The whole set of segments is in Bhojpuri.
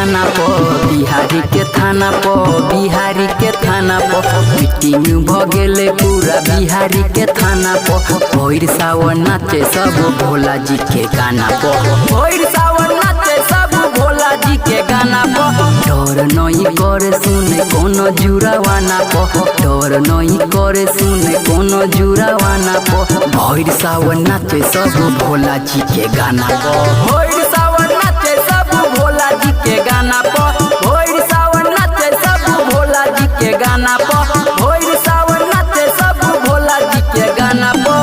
थाना प बिहारी के थाना प बिहारी के थाना प मीटिंग भगेले पूरा बिहारी के थाना प भोर सावन नाचे सब भोला जी के गाना प भोर सावन नाचे सब भोला जी के गाना प डर नहीं करे सुने कोनो जुरावाना प डर नहीं करे सुने कोनो जुरावाना प भोर सावन नाचे सब भोला जी के गाना प भोर सावन नाचे सब भोला जी के गाना प भोर सावन नाचे सब भोला जी के गाना प भोर सावन नाचे सब भोला जी के गाना प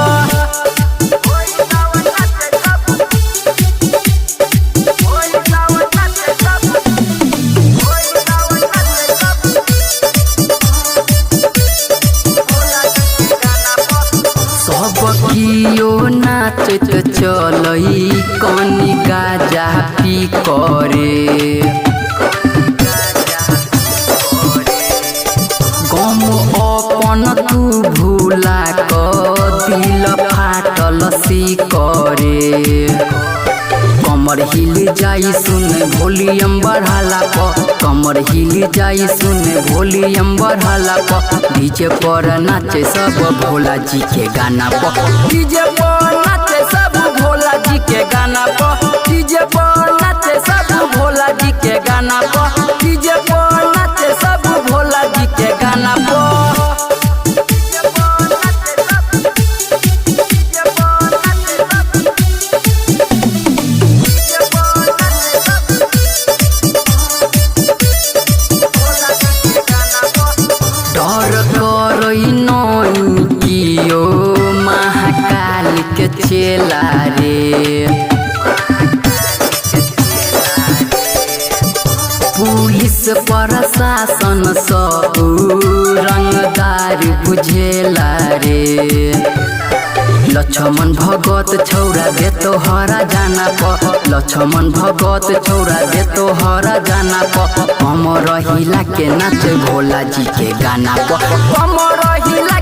कियो नाचत चलई कनी गाजा पी करे गम अपन तू भूला क दिल फाटल सी करे कमर हिल जाई सुन वॉल्यूम बढ़ाला प कमर हिल जाई सुन वॉल्यूम बढ़ाला प डीजे पर नाचे सब भोला जी के गाना प डीजे पर नाचे सब भोला जी के गाना प डीजे पर नाचे सब भोला जी के गाना प डीजे पर नाचे सब भोला जी के गाना प कियो महाकाल के चेला रे पुलिस प्रशासन सब रंगदार बुझेला रे लक्ष्मण भगत छौरा दे तोहरा जाना प लक्ष्मण भगत छौरा दे तोहरा जाना प हम रहिला के नाच भोला जी के गाना प हम रहिला